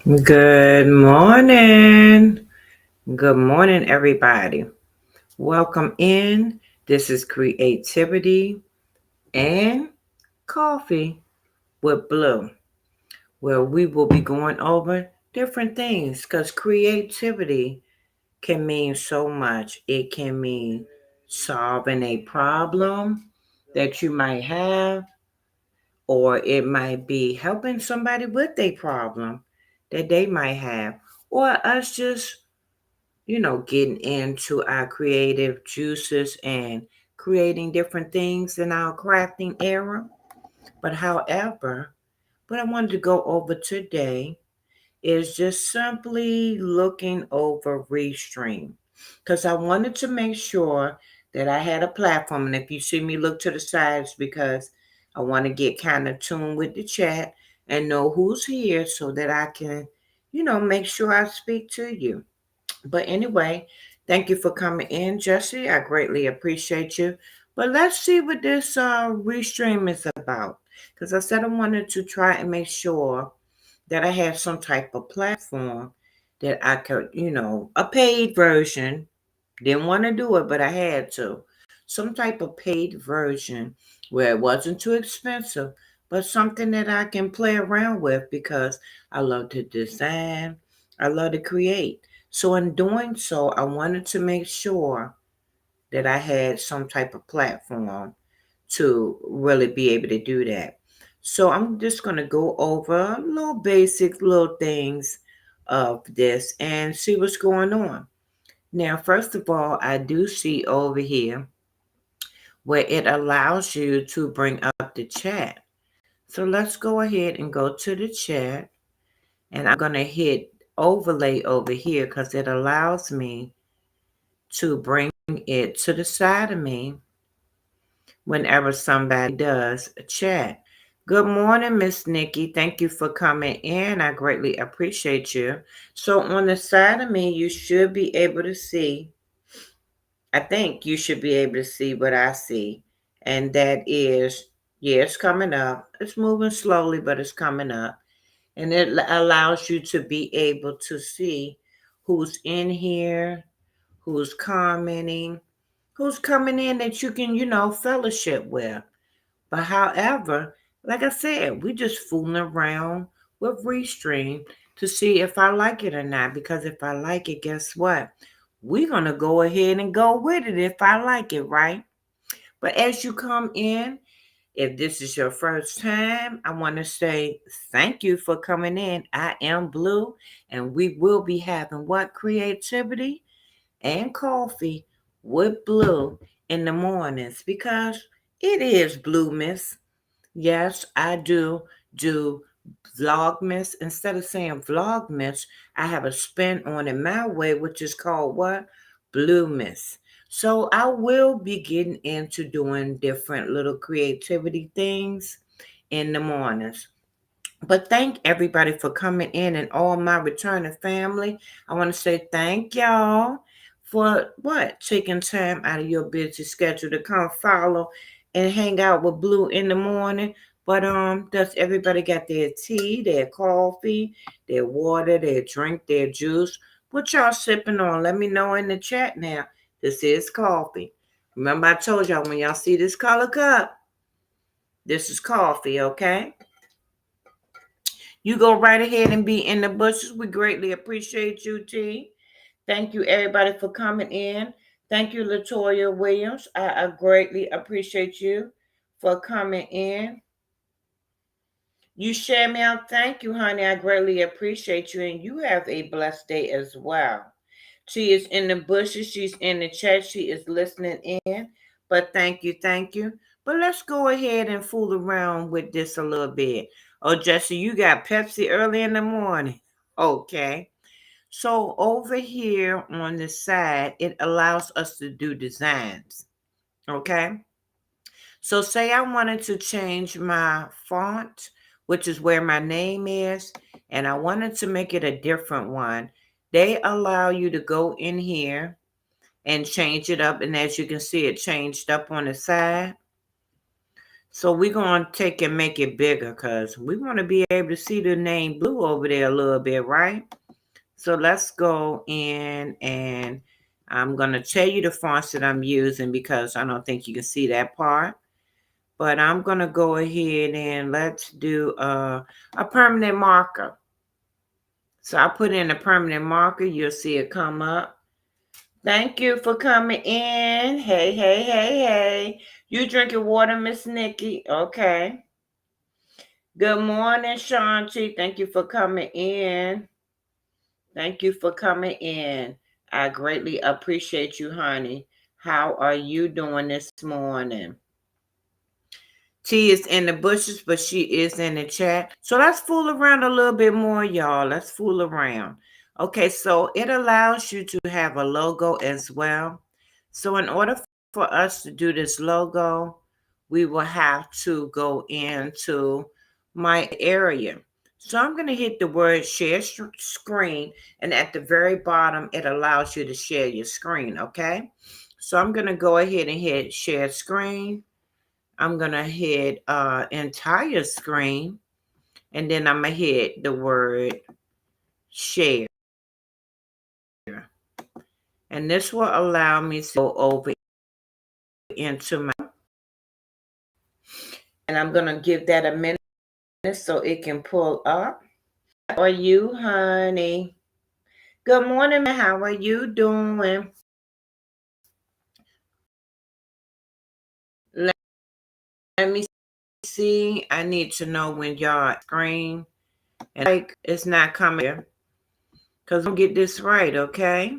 Good morning. Good morning, everybody. Welcome in. This is Creativity and Coffee with Blue, where we will be going over different things because creativity can mean so much. It can mean solving a problem that you might have, or it might be helping somebody with a problem that they might have, or us just getting into our creative juices and creating different things in our crafting era. But however, what I wanted to go over today is just simply looking over Restream because I wanted to make sure that I had a platform. And if you see me look to the sides, because I want to get kind of tuned with the chat and know who's here so that I can, make sure I speak to you. But anyway, thank you for coming in, Jesse. I greatly appreciate you. But let's see what this restream is about. Because I said I wanted to try and make sure that I had some type of platform that I could, a paid version. Didn't want to do it, but I had to. Some type of paid version where it wasn't too expensive, but something that I can play around with because I love to design, I love to create. So, in doing so, I wanted to make sure that I had some type of platform to really be able to do that. So, I'm just going to go over little basic little things of this and see what's going on. Now, first of all, I do see over here where it allows you to bring up the chat. So let's go ahead and go to the chat. And I'm going to hit overlay over here because it allows me to bring it to the side of me whenever somebody does a chat. Good morning, Miss Nikki. Thank you for coming in. I greatly appreciate you. So on the side of me, you should be able to see, I think you should be able to see what I see. And that is, yeah, it's coming up. It's moving slowly, but it's coming up. And it allows you to be able to see who's in here, who's commenting, who's coming in that you can, fellowship with. But however, like I said, we just fooling around with Restream to see if I like it or not. Because if I like it, guess what? We're going to go ahead and go with it if I like it, right? But as you come in, if this is your first time, I want to say thank you for coming in. I am Blue, and we will be having what? Creativity and coffee with Blue in the mornings because it is Blue Miss. Yes, I do Vlogmas. Instead of saying Vlogmas, I have a spin on it my way, which is called what? Bluemas. So I will be getting into doing different little creativity things in the mornings. But thank everybody for coming in and all my returning family. I want to say thank y'all for what? Taking time out of your busy schedule to come follow and hang out with Blue in the morning. But does everybody got their tea, their coffee, their water, their drink, their juice? What y'all sipping on? Let me know in the chat now. This is coffee. Remember I told y'all when y'all see this color cup, this is coffee, okay? You go right ahead and be in the bushes. We greatly appreciate you, T. Thank you, everybody, for coming in. Thank you, Latoya Williams. I greatly appreciate you for coming in. You share me out. Thank you, honey. I greatly appreciate you. And you have a blessed day as well. She is in the bushes. She's in the chat. She is listening in. But thank you, thank you. But let's go ahead and fool around with this a little bit. Oh, Jesse, you got Pepsi early in the morning. Okay. So over here on the side, it allows us to do designs. Okay. So say I wanted to change my font, which is where my name is, and I wanted to make it a different one. They allow you to go in here and change it up. And as you can see, it changed up on the side. So we're going to take and make it bigger because we want to be able to see the name blue over there a little bit, right? So let's go in and I'm going to tell you the fonts that I'm using because I don't think you can see that part. But I'm going to go ahead and let's do a permanent marker. So I put in a permanent marker. You'll see it come up. Thank you for coming in. Hey, hey, hey, hey. You drinking water, Miss Nikki? Okay. Good morning, Shanti. Thank you for coming in. Thank you for coming in. I greatly appreciate you, honey. How are you doing this morning? T is in the bushes, but she is in the chat. So let's fool around a little bit more, y'all. Let's fool around. Okay, so it allows you to have a logo as well. So in order for us to do this logo, we will have to go into my area. So I'm going to hit the word share screen, and at the very bottom, it allows you to share your screen, okay? So I'm going to go ahead and hit share screen. I'm going to hit entire screen, and then I'm going to hit the word share. And this will allow me to go over into my, and I'm going to give that a minute so it can pull up. How are you, honey? Good morning. How are you doing? Let me see. I need to know when y'all screen and like it's not coming here because we'll get this right, okay?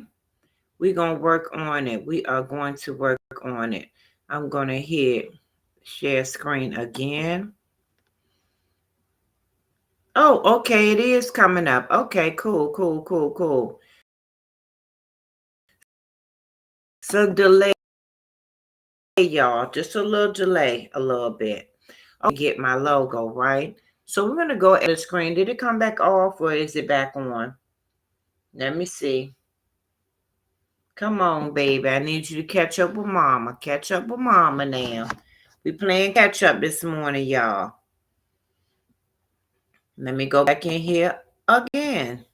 We're going to work on it. We are going to work on it. I'm going to hit share screen again. Oh, okay. It is coming up. Okay, cool, cool, cool, cool. So delay, y'all. Just a little delay, a little bit. I'll get my logo, right? So we're going to go at the screen. Did it come back off or is it back on? Let me see. Come on, baby. I need you to catch up with mama. Catch up with mama now. We playing catch up this morning, y'all. Let me go back in here again.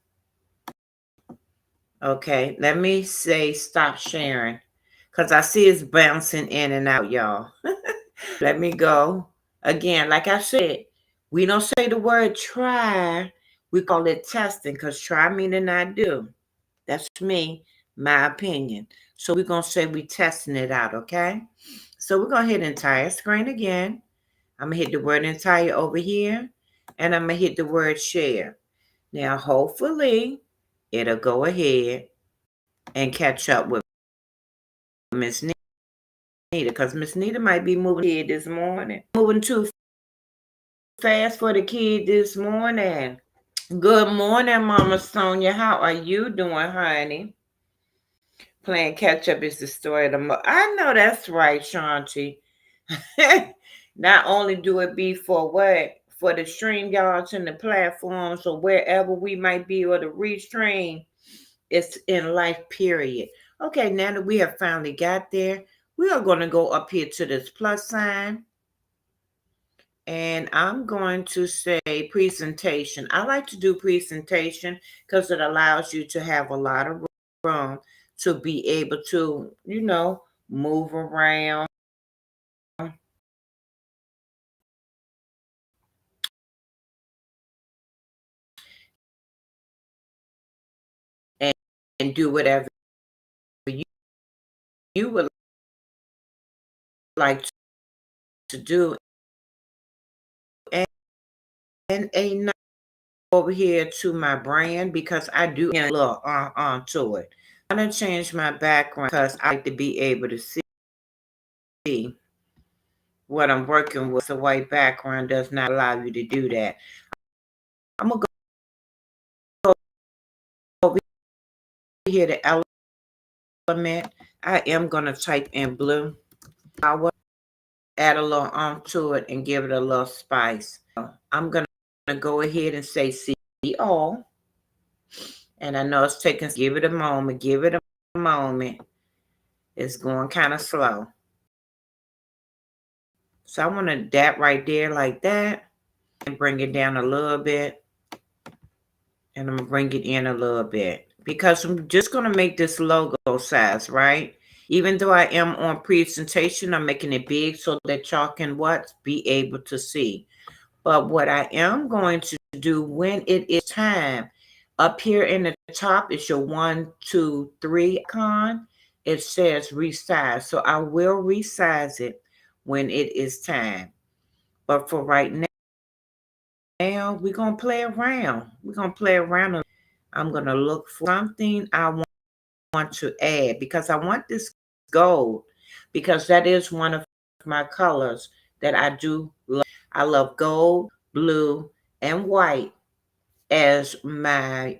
Okay, let me say stop sharing because I see it's bouncing in and out, y'all. Let me go again. Like I said, we don't say the word try. We call it testing because try meaning I do. That's me, my opinion. So we're going to say we testing it out, okay? So we're going to hit entire screen again. I'm going to hit the word entire over here. And I'm going to hit the word share. Now, hopefully, it'll go ahead and catch up with Miss Nita because Miss Nita might be moving here this morning. Moving too fast for the kid this morning. Good morning, Mama Sonia. How are you doing, honey? Playing catch up is the story of the month. I know that's right, Shanti. Not only do it be for what? For the stream yards and the platforms or wherever we might be or the restream. It's in life, period. Okay, now that we have finally got there, we are going to go up here to this plus sign. And I'm going to say presentation. I like to do presentation because it allows you to have a lot of room to be able to, move around and, and do whatever you would like to do. And a note over here to my brand because I do a little to it. I'm going to change my background because I like to be able to see what I'm working with. The white background does not allow you to do that. I'm going to go over here to element. I am going to type in blue. I will add a little to it and give it a little spice. I'm going to go ahead and say see all. And I know it's taking, give it a moment. Give it a moment. It's going kind of slow. So I want that right there like that. And bring it down a little bit. And I'm going to bring it in a little bit. Because I'm just going to make this logo size, right? Even though I am on presentation, I'm making it big so that y'all can what? Be able to see. But what I am going to do when it is time, up here in the top is your 1, 2, 3 icon. It says resize. So I will resize it when it is time. But for right now, we're going to play around. We're going to play around. I'm going to look for something I want to add because I want this gold because that is one of my colors that I do love. I love gold, blue, and white as my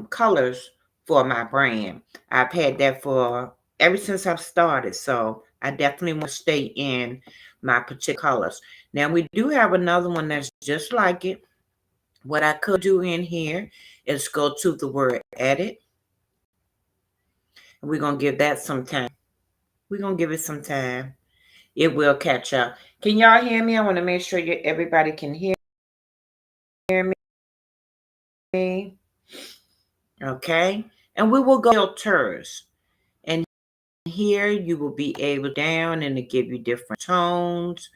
colors for my brand. I've had that for ever since I've started, so I definitely want to stay in my particular colors. Now we do have another one that's just like it. What I could do in here is go to the word edit. And we're going to give that some time. We're going to give it some time. It will catch up. Can y'all hear me? I want to make sure everybody can hear me. Okay. And we will go filters. And here you will be able down and to give you different tones,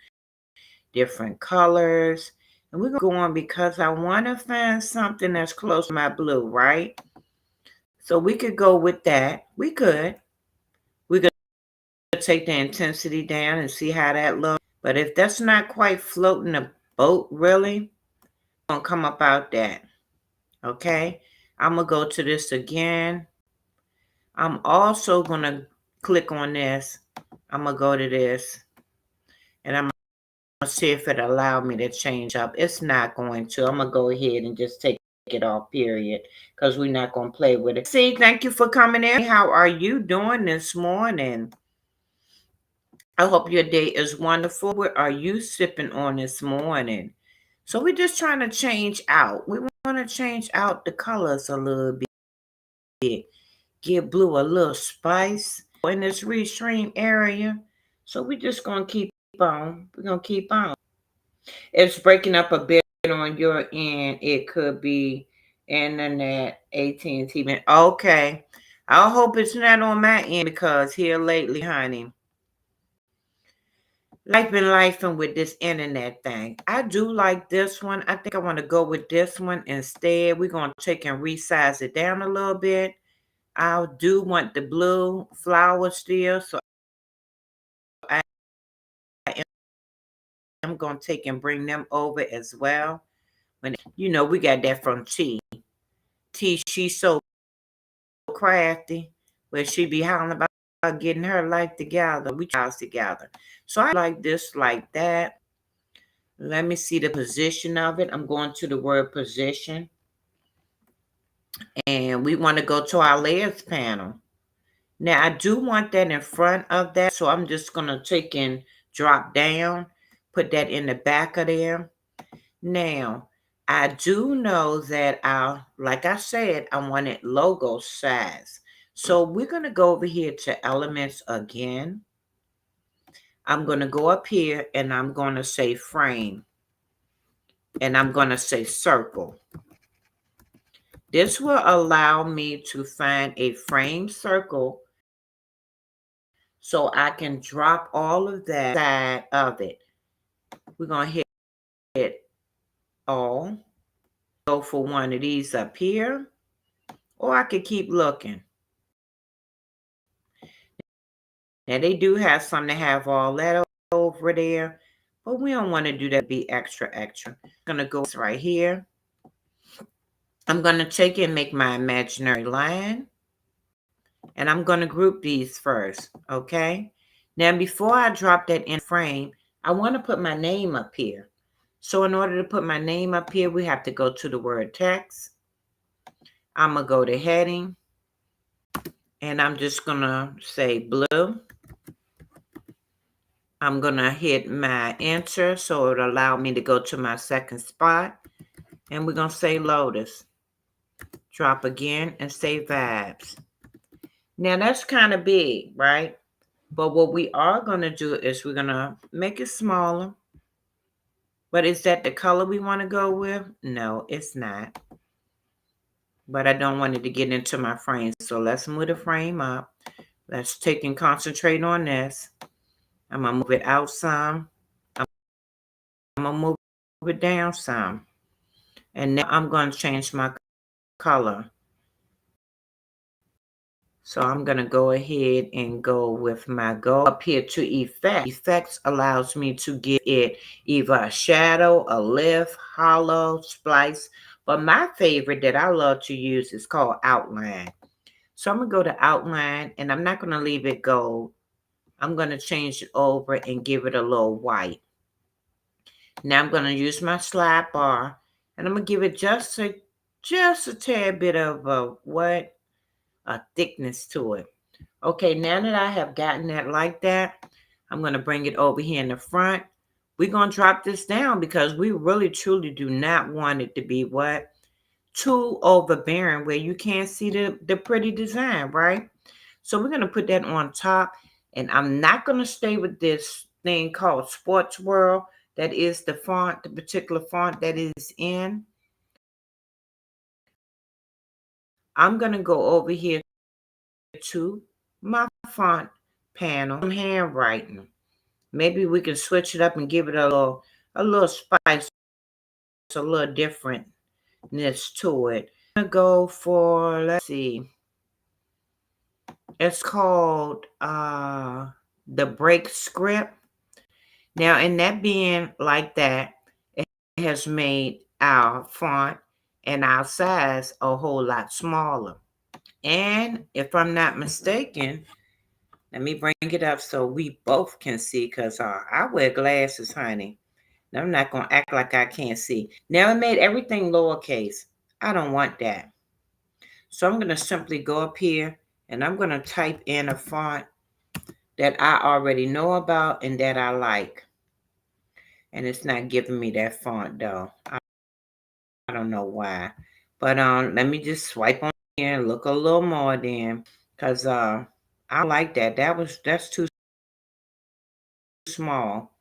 different colors. And we're going to go on because I want to find something that's close to my blue, right? So we could go with that. We could take the intensity down and see how that looks. But if that's not quite floating the boat, really, gonna come up out that. Okay, I'm gonna go to this again. I'm also gonna click on this. I'm gonna go to this, and I'm gonna see if it allow me to change up. It's not going to. I'm gonna go ahead and just take it off, period, because we're not gonna play with it. See, thank you for coming in. How are you doing this morning? I hope your day is wonderful. What are you sipping on this morning? So we're just trying to change out. We want to change out the colors a little bit. Give blue a little spice in this restream area. So we're just going to keep on. We're going to keep on. It's breaking up a bit on your end. It could be internet, AT&T. Okay. I hope it's not on my end because here lately, honey, life been lifing with this internet thing. I do like this one. I think I want to go with this one instead. We're going to take and resize it down a little bit. I do want the blue flower still, so I am going to take and bring them over as well. When we got that from T. She's so crafty, where she be hollering about getting her life together. We try together. So I like this like that. Let me see the position of it. I'm going to the word position. And we want to go to our layers panel. Now, I do want that in front of that. So I'm just going to take and drop down. Put that in the back of there. Now, I do know that like I said, I wanted logo size. So we're going to go over here to elements again. I'm going to go up here and I'm going to say frame. And I'm going to say circle. This will allow me to find a frame circle so I can drop all of that side of it. We're going to hit all. Go for one of these up here, or I could keep looking. Now, they do have some that have all that over there, but we don't want to do that. Be extra. I'm going to go right here. I'm going to take and make my imaginary line. And I'm going to group these first, okay? Now, before I drop that in frame, I want to put my name up here. So in order to put my name up here, we have to go to the word text. I'm going to go to heading. And I'm just going to say blue. I'm going to hit my enter so it'll allow me to go to my second spot. And we're going to say Lotus. Drop again and say vibes. Now, that's kind of big, right? But what we are going to do is we're going to make it smaller. But is that the color we want to go with? No, it's not. But I don't want it to get into my frame. So let's move the frame up. Let's take and concentrate on this. I'm going to move it out some. I'm going to move it down some. And now I'm going to change my color. So I'm going to go ahead and go with my go up here to effect. Effects allows me to give it either a shadow, a lift, hollow, splice. But my favorite that I love to use is called outline. So I'm going to go to outline, and I'm not going to leave it gold. I'm going to change it over and give it a little white. Now I'm going to use my slide bar, and I'm going to give it just a tad bit of a thickness to it. Okay, now that I have gotten that like that, I'm going to bring it over here in the front. We're going to drop this down because we really truly do not want it to be what? Too overbearing where you can't see the pretty design, right? So we're going to put that on top, and I'm not going to stay with this thing called Sports World. That is the font, the particular font that is in. I'm going to go over here to my font panel, some handwriting. Maybe we can switch it up and give it a little spice, a little differentness to it. I'm going to go for, let's see, it's called the break script. Now, in that being like that, it has made our font and our size a whole lot smaller. And if I'm not mistaken, let me bring it up so we both can see, because I wear glasses, honey. And I'm not going to act like I can't see. Now, it made everything lowercase. I don't want that. So I'm going to simply go up here, and I'm going to type in a font that I already know about and that I like. And it's not giving me that font, though. I don't know why. But let me just swipe on here and look a little more then. Because I don't like that. That's too small.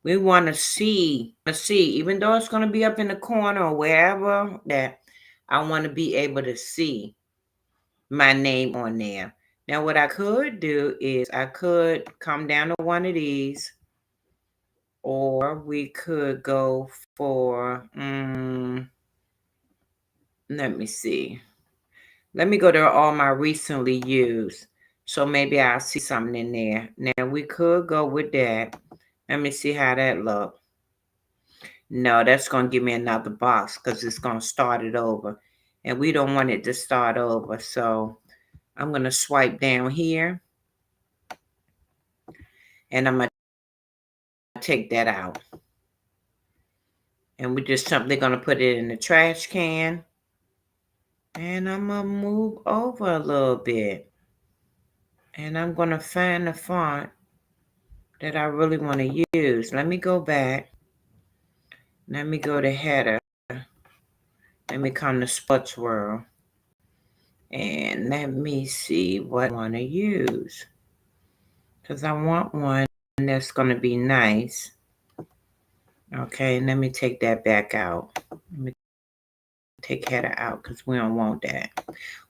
We want to see, even though it's going to be up in the corner or wherever, that I want to be able to see my name on there. Now, what I could do is I could come down to one of these, or we could go for, let me see. Let me go to all my recently used. So maybe I'll see something in there. Now, we could go with that. Let me see how that looks. No, that's going to give me another box because it's going to start it over. And we don't want it to start over. So I'm going to swipe down here. And I'm going to take that out. And we're just simply going to put it in the trash can. And I'm going to move over a little bit. And I'm going to find the font that I really want to use. Let me go back. Let me go to header. Let me come to Sports World. And let me see what I want to use. Because I want one that's going to be nice. Okay, let me take that back out. Let me take header out because we don't want that.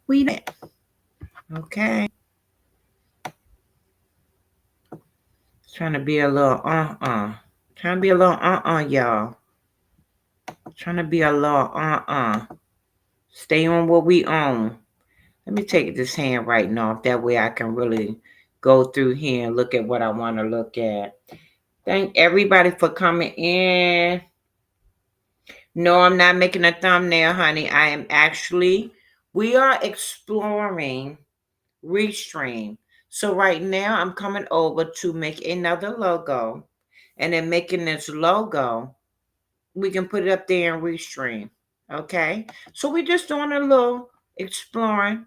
We need it. Okay. Trying to be a little Trying to be a little y'all. Trying to be a little Stay on what we own. Let me take this handwriting off. That way I can really go through here and look at what I want to look at. Thank everybody for coming in. No, I'm not making a thumbnail, honey. We are exploring Restream. So right now I'm coming over to make another logo. And then making this logo, we can put it up there in Restream. Okay? So we're just doing a little exploring,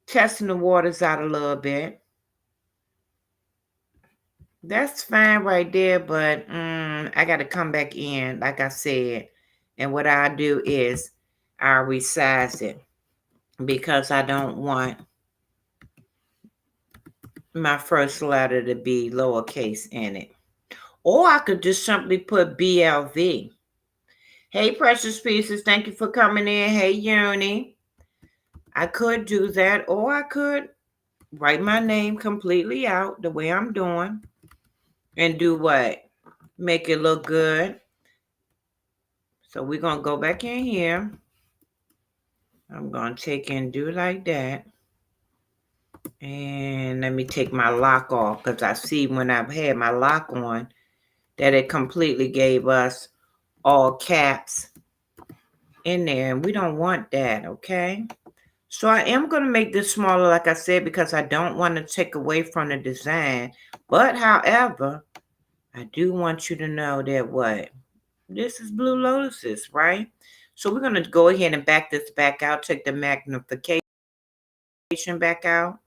testing the waters out a little bit. That's fine right there, but I got to come back in, like I said. And what I do is I resize it because I don't want my first letter to be lowercase in it. Or I could just simply put BLV. Hey, Precious Pieces, thank you for coming in. Hey, Uni. I could do that, or I could write my name completely out the way I'm doing and do what? Make it look good. So we're going to go back in here. I'm going to take and do like that. And let me take my lock off, because I see when I've had my lock on that it completely gave us all caps in there. And we don't want that, okay? So I am going to make this smaller, like I said, because I don't want to take away from the design. But however, I do want you to know that what? This is Blue Lotuses, right? So we're going to go ahead and back this back out. Take the magnification back out.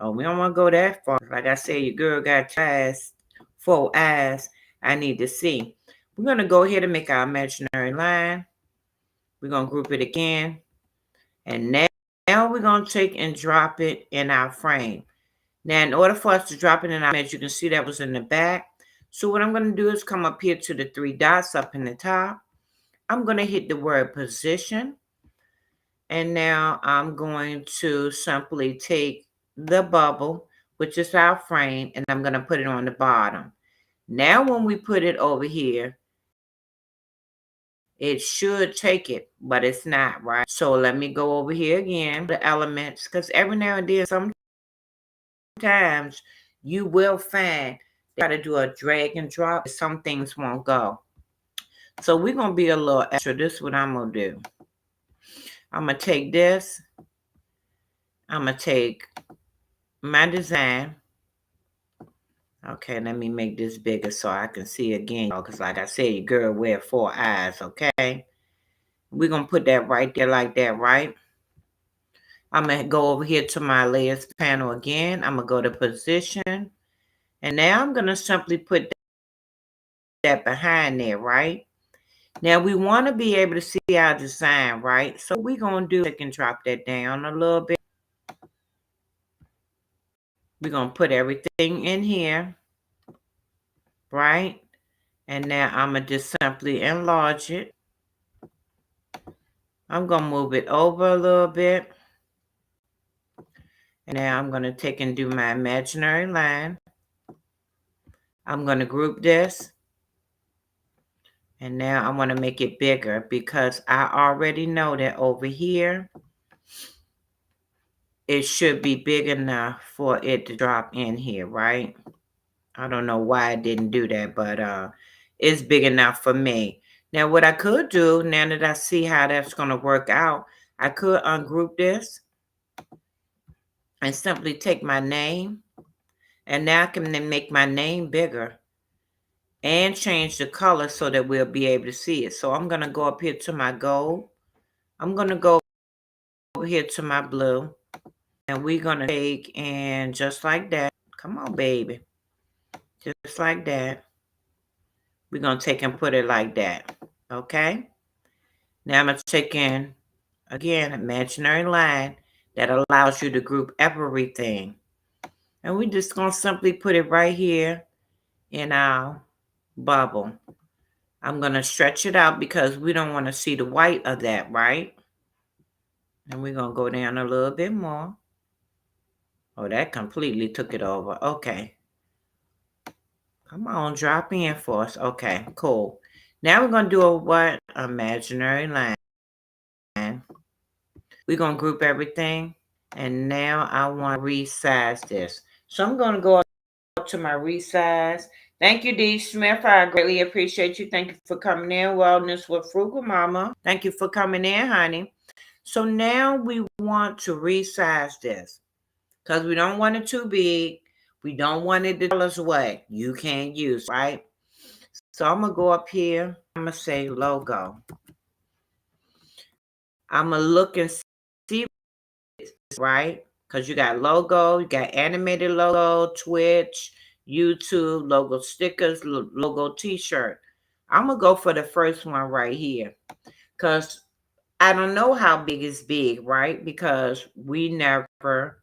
Oh, we don't want to go that far. Like I said, your girl got eyes, 4 eyes. I need to see. We're going to go ahead and make our imaginary line. We're going to group it again. And now we're going to take and drop it in our frame. Now, in order for us to drop it in our image, you can see that was in the back. So what I'm going to do is come up here to the 3 dots up in the top. I'm going to hit the word position. And now I'm going to simply take the bubble, which is our frame, and I'm going to put it on the bottom. Now when we put it over here, it should take it, but it's not, right? So let me go over here again, the elements, because every now and then, sometimes you will find they got to do a drag and drop. Some things won't go. So we're going to be a little extra. This is what I'm going to do. I'm going to take this. I'm going to take my design. Okay, let me make this bigger so I can see again. Because like I said, your girl wear 4 eyes, okay? We're going to put that right there like that, right? I'm going to go over here to my layers panel again. I'm going to go to position. And now I'm going to simply put that behind there, right? Now we want to be able to see our design, right? So we're going to do, I can drop that down a little bit. We're going to put everything in here, right? And now I'm going to just simply enlarge it. I'm going to move it over a little bit. And now I'm going to take and do my imaginary line. I'm going to group this. And now I want to make it bigger because I already know that over here, it should be big enough for it to drop in here, right? I don't know why I didn't do that, but it's big enough for me. Now, what I could do, now that I see how that's going to work out, I could ungroup this and simply take my name. And now I can then make my name bigger and change the color so that we'll be able to see it. So I'm going to go up here to my gold. I'm going to go over here to my blue. And we're going to take and just like that. Come on, baby. Just like that. We're going to take and put it like that. Okay? Now I'm going to take in, again, imaginary line that allows you to group everything. And we're just going to simply put it right here in our bubble. I'm going to stretch it out because we don't want to see the white of that, right? And we're going to go down a little bit more. Oh, that completely took it over. Okay. Come on, drop in for us. Okay, cool. Now we're going to do a what? Imaginary line. We're going to group everything. And now I want to resize this. So I'm going to go up to my resize. Thank you, D. Smith. I greatly appreciate you. Thank you for coming in. Wellness with Frugal Mama. Thank you for coming in, honey. So now we want to resize this because we don't want it too big. We don't want it to tell us what you can't use, right? So I'm going to go up here. I'm going to say logo. I'm going to look and see, right? Because you got logo, you got animated logo, Twitch, YouTube, logo stickers, logo t-shirt. I'm going to go for the first one right here because I don't know how big is big, right? Because we never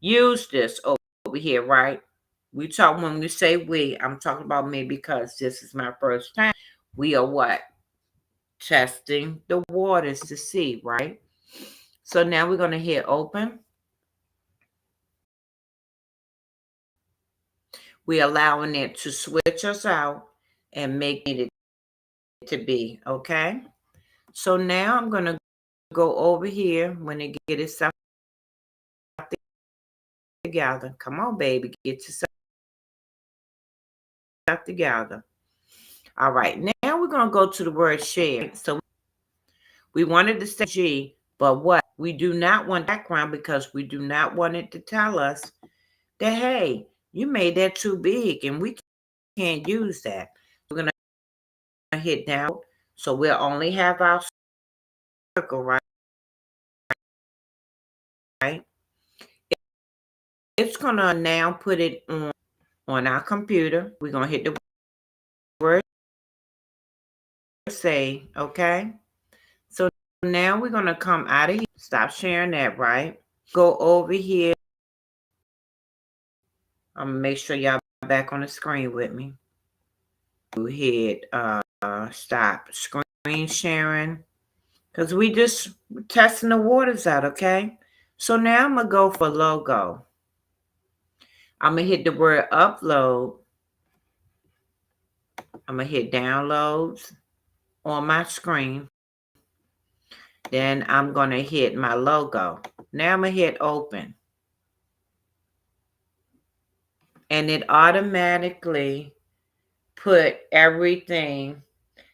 use this over over here, right? We talk when we say we, I'm talking about me because this is my first time. We are what? Testing the waters to see, right? So now we're going to hit open. We're allowing it to switch us out and make it to be, okay? So now I'm going to go over here when it get itself together. Come on, baby, get yourself together. All right, now we're going to go to the word share. So we wanted to say G, but what? We do not want background because we do not want it to tell us that, hey, you made that too big and we can't use that. We're going to hit down. So we'll only have our circle, right? It's going to now put it on our computer. We're going to hit the word say, okay? So now we're going to come out of here. Stop sharing that, right? Go over here. I'm going to make sure y'all back on the screen with me. Hit stop screen sharing because we just testing the waters out, okay? So now I'm going to go for logo. I'm going to hit the word upload. I'm going to hit downloads on my screen. Then I'm going to hit my logo. Now I'm going to hit open. And it automatically put everything.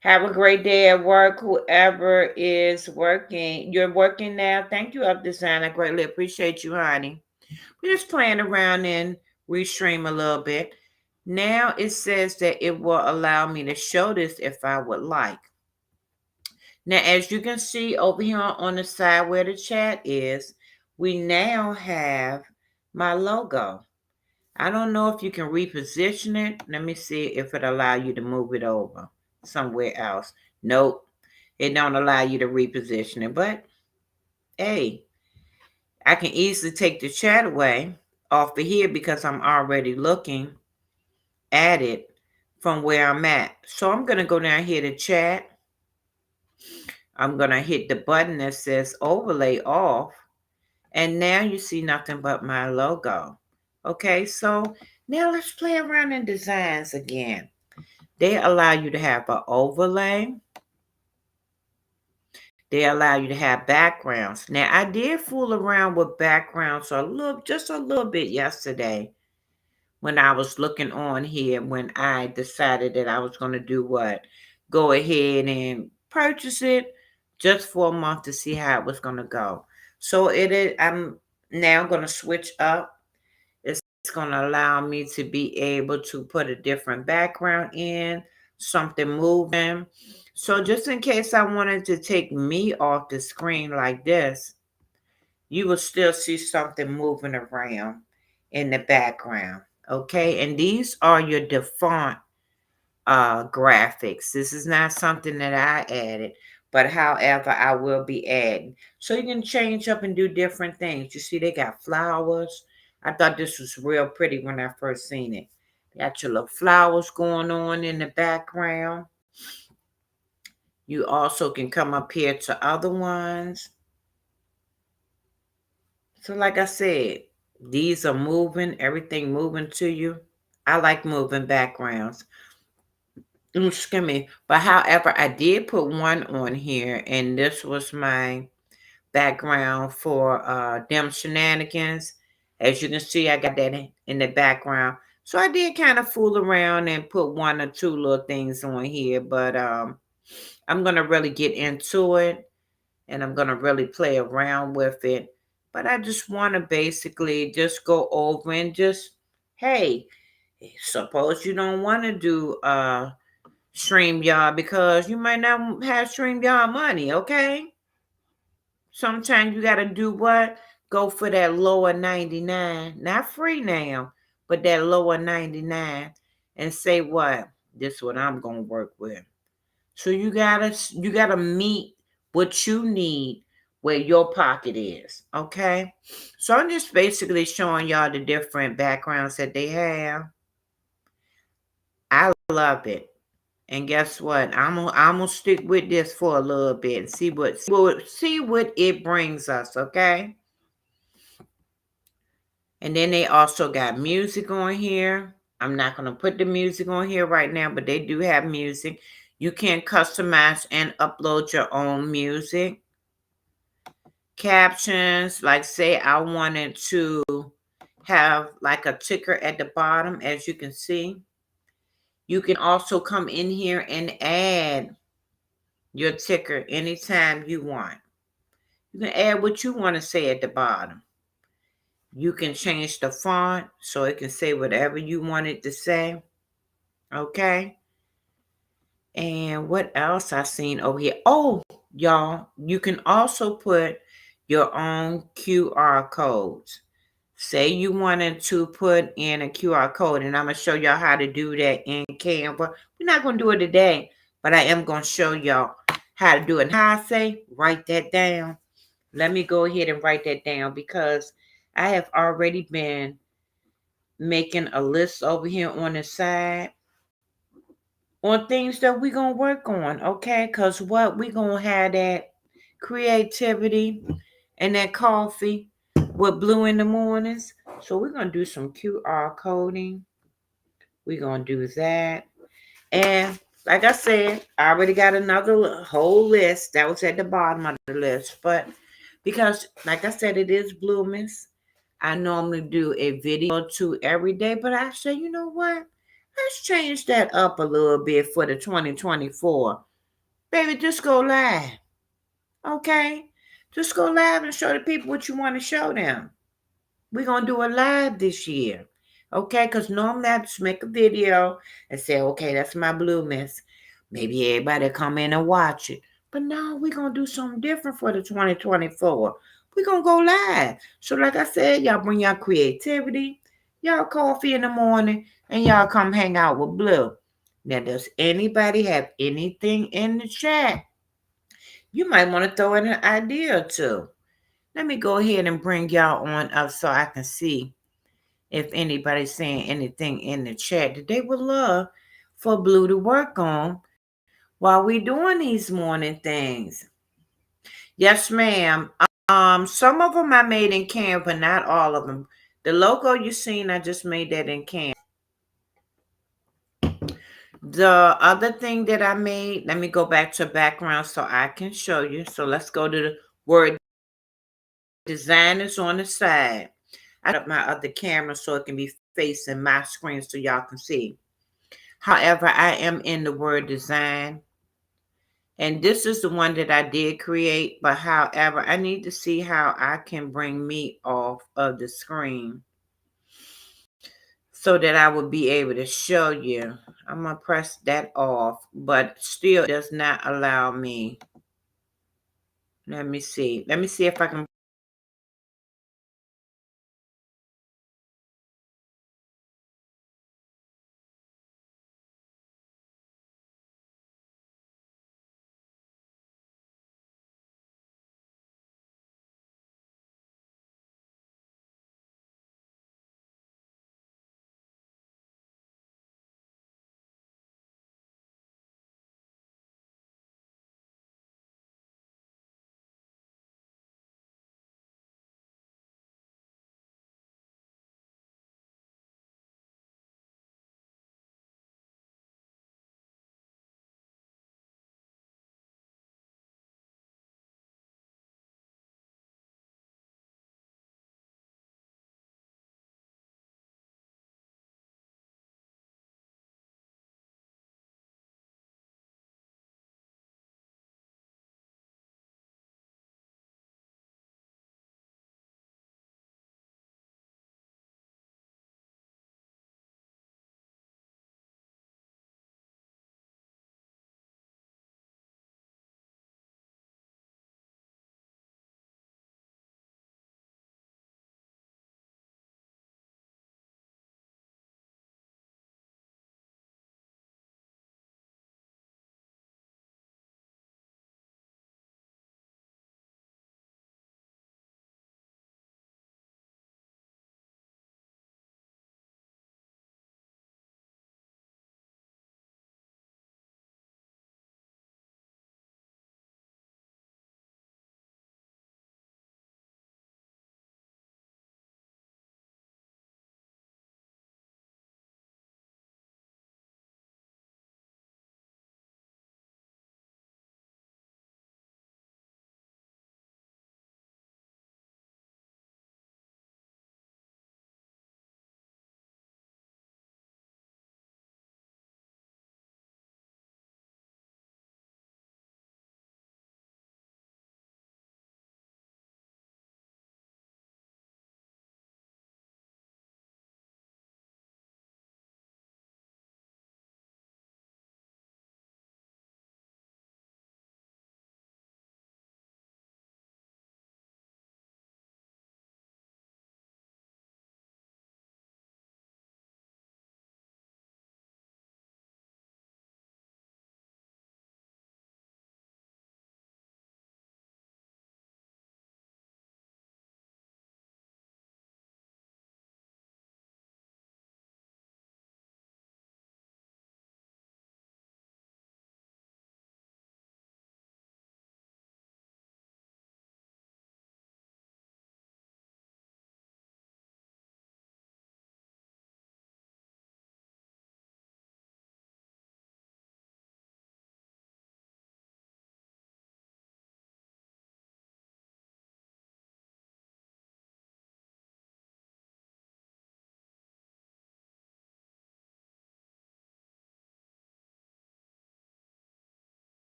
Have a great day at work, whoever is working. You're working now. Thank you, Up Design. I greatly appreciate you, honey. We're just playing around and restream a little bit. Now it says that it will allow me to show this if I would like. Now, as you can see over here on the side where the chat is, we now have my logo. I don't know if you can reposition it. Let me see if it allow you to move it over somewhere else. Nope, it don't allow you to reposition it. But hey, I can easily take the chat away off of here because I'm already looking at it from where I'm at. So I'm going to go down here to chat. I'm going to hit the button that says overlay off. And now you see nothing but my logo. Okay, so now let's play around in designs again. They allow you to have an overlay. They allow you to have backgrounds. Now, I did fool around with backgrounds just a little bit yesterday when I was looking on here when I decided that I was going to do what? Go ahead and purchase it just for a month to see how it was going to go. So I'm now going to switch up. It's going to allow me to be able to put a different background in, something moving. So just in case I wanted to take me off the screen like this, you will still see something moving around in the background. Okay, and these are your default graphics. This is not something that I added, but however, I will be adding. So you can change up and do different things. You see, they got flowers. I thought this was real pretty when I first seen it. Got your little flowers going on in the background. You also can come up here to other ones. So like I said, these are moving, everything moving to you. I like moving backgrounds. Excuse me. But however, I did put one on here, and this was my background for them shenanigans. As you can see, I got that in the background. So I did kind of fool around and put one or two little things on here, but I'm going to really get into it, and I'm going to really play around with it. But I just want to basically just go over and just, hey, suppose you don't want to do StreamYard because you might not have StreamYard money, okay? Sometimes you got to do what? Go for that lower 99. Not free now, but that lower 99 and say what? This is what I'm going to work with. So you got to meet what you need where your pocket is. Okay. So I'm just basically showing y'all the different backgrounds that they have. I love it. And guess what? I'm gonna stick with this for a little bit and see what it brings us, okay? And then they also got music on here. I'm not gonna put the music on here right now, but they do have music. You can customize and upload your own music. Captions, like say I wanted to have like a ticker at the bottom, as you can see. You can also come in here and add your ticker anytime you want. You can add what you want to say at the bottom. You can change the font so it can say whatever you want it to say. Okay. And what else I seen over here? Oh, y'all, you can also put your own QR codes. Say you wanted to put in a QR code, and I'm going to show y'all how to do that in Canva. We're not going to do it today, but I am going to show y'all how to do it. How I say, write that down. Let me go ahead and write that down because I have already been making a list over here on the side on things that we're going to work on, okay? Because what? We're going to have that creativity and that coffee with Blue in the mornings. So we're going to do some QR coding. We're going to do that. And like I said, I already got another whole list that was at the bottom of the list. But because, like I said, it is Bloomings. I normally do a video or two every day. But I say, you know what? Let's change that up a little bit for the 2024. Baby, just go live. Okay? Just go live and show the people what you want to show them. We're going to do a live this year. Okay? Because normally I just make a video and say, okay, that's my Bloomings. Maybe everybody come in and watch it. But no, we're going to do something different for the 2024. We're going to go live. So like I said, y'all bring your creativity, y'all coffee in the morning, and y'all come hang out with Blue. Now, does anybody have anything in the chat? You might want to throw in an idea or two. Let me go ahead and bring y'all on up so I can see if anybody's saying anything in the chat that they would love for Blue to work on while we doing these morning things. Yes, ma'am. Some of them I made in Canva, not all of them. The logo you seen, I just made that in Canva. The other thing that I made, let me go back to background so I can show you. So let's go to the word designers on the side. I got my other camera so it can be facing my screen so y'all can see. However, I am in the word design. And this is the one that I did create. But however, I need to see how I can bring me off of the screen so that I will be able to show you. I'm going to press that off, but still it does not allow me. Let me see. Let me see if I can